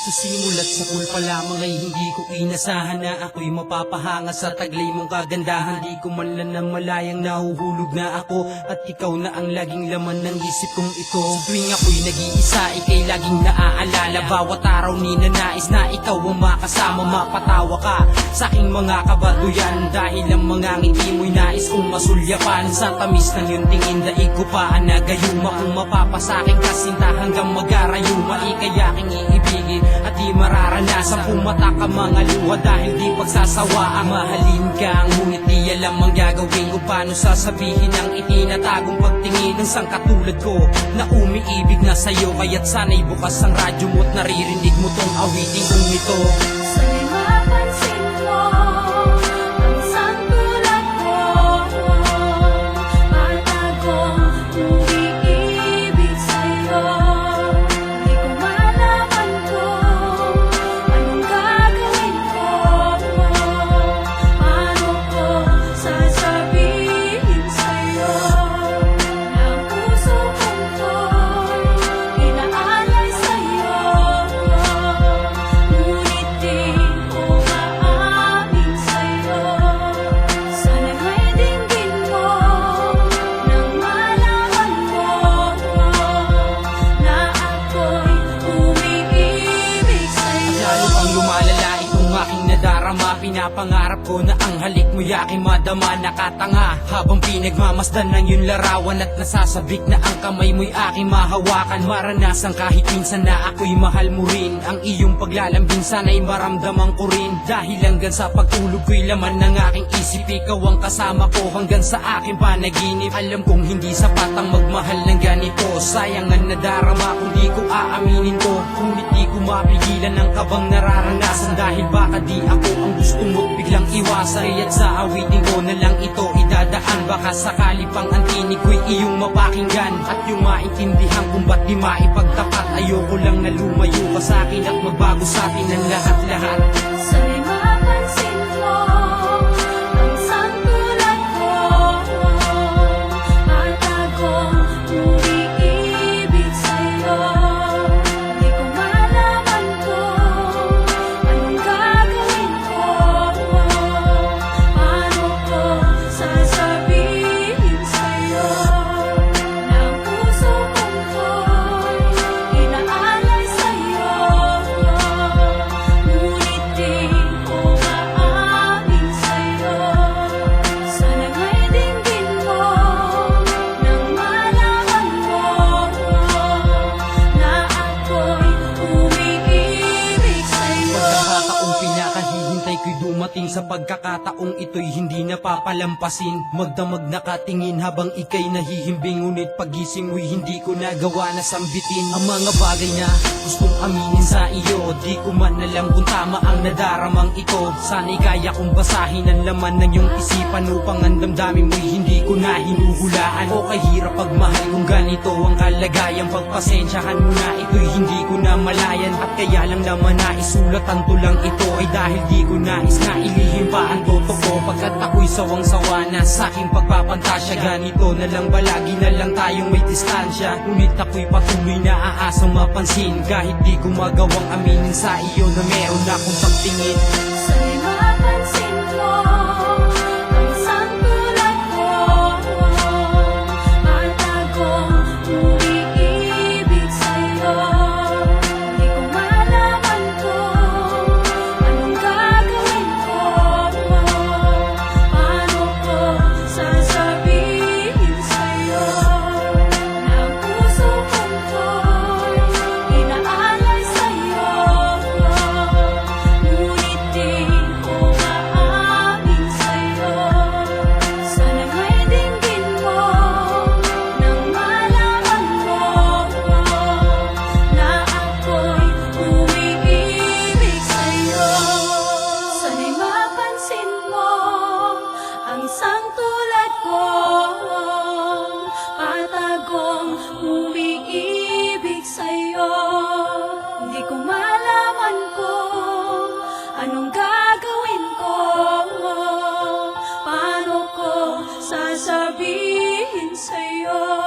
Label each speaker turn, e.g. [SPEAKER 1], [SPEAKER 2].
[SPEAKER 1] Sa simulat sa pool pa lamang ay hindi ko inasahan na ako'y mapapahanga sa taglay mong kagandahan. Di ko man lang namalayang nahuhulog na ako at ikaw na ang laging laman ng isip kong ito. Sa tuwing ako'y nag-iisa, ika'y laging naaalala. Bawat araw ninanais na ikaw ang makasama. Mapatawa ka sa aking mga kabaduyan dahil ang mga ngiti mo'y nais kong masulyapan. Sa tamis ng iyong tingin daig ko pa ang nagayuma. Kung mapapasaking kasinta hanggang mag-arayuma, ika'y aking iibigin at di mararanasan pumata ka mga luha dahil di pagsasawaan. Mahalin ka ngunit di alam ang gagawin ko. Paano sasabihin ang itinatagong pagtingin ng sang katulad ko na umiibig na sa'yo? Kaya't sana'y bukas ang radyo mo't naririnig mo tong awitin kong ito.
[SPEAKER 2] Sana'y mapansin mo ang isang tulad ko at akong umiibig sa'yo. Di ko malaman kung anong gagawin ko. Paano ko sasabihin sa'yo na ang puso kong to'y inaalay sa'yo. Ngunit di ko maamin sa'yo. Sana'y may dinggin mo nang malaman mo na ako'y umiibig sa'yo.
[SPEAKER 1] Lalo pang lumalala itong aking nadarama. Pinapangarap ko na ang halik mo'y aking madama. Nakatanga habang pinagmamasdan ng iyong larawan at nasasabik na ang kamay mo'y aking mahawakan. Maranasan kahit minsan na ako'y mahal mo rin. Ang iyong paglalambing sana'y maramdaman ko rin. Dahil hanggang sa pagtulog ko'y laman ng aking isip. Ikaw ang kasama ko hanggang sa aking panaginip. Alam kong hindi sapat ang magmahal ng ganito. Sayang ang nadarama kung di ko aaminin ko. Ngunit di ko mapigilan ang kabang nararanasan. Dahil baka di ako ang gusto mo't biglang iwasan. Kaya't sa awitin ko na lang ito idadaan. Baka sakali pang ang tinig ko'y iyong mapakinggan at yung maintindihan kung ba't di maipagtapat. Ayoko lang na lumayo ka sa'kin at magbago sa'tin ang lahat-lahat.
[SPEAKER 2] Sana'y mapansin mo ang isang tulad ko at akong umiibig sa'yo. Di ko malaman kung anong gagawin ko. Paano ko sasabihin sa'yo na ang puso kong to'y inaalay sa'yo. Ngunit di ko maamin sa'yo. Sana'y may dinggin mo nang malaman mo na ako'y umiibig sa'yo.
[SPEAKER 1] Pagkakataong pinakahihintay ko'y dumating. Sa pagkakataong ito'y hindi napapalampasin. Magdamag nakatingin habang ika'y nahihimbing. Ngunit pagising mo'y hindi ko nagawa na sambitin ang mga bagay na gustong aminin sa iyo. Di ko man alam kung tama ang nadaramang ito. Sana'y kaya kong basahin ang laman ng iyong isipan upang ang damdamin mo'y hindi ko na hinuhulaan. O kahirap pagmahal kung ganito ang kalagayan. Pagpasensyahan mo na ito'y hindi ko na malayan. At kaya lang naman naisulat ang tulang ito ay dahil di ko nais na ilihim pa ang totoo. Pagkat ako'y sawang-sawa na sa aking pagpapantasya. Ganito na lang ba lagi na lang tayong may distansya? Ngunit ako'y patuloy na aasang mapansin kahit di ko magawang aminin sa iyo na meron akong pagtingin.
[SPEAKER 2] Sana'y mapansin mo ang isang tulad ko at akong umiibig sa'yo. Di ko malaman kung anong gagawin ko. Paano ko sasabihin sa'yo na ang puso kong to'y inaalay sa'yo. Ngunit di ko maamin sa'yo. Sana'y may dinggin mo nang malaman mo na ako'y umiibig sa'yo. Sana'y mapansin mo ang isang tulad ko at akong umiibig sa'yo. Di ko malaman kung anong gagawin ko. Paano ko sasabihin sa'yo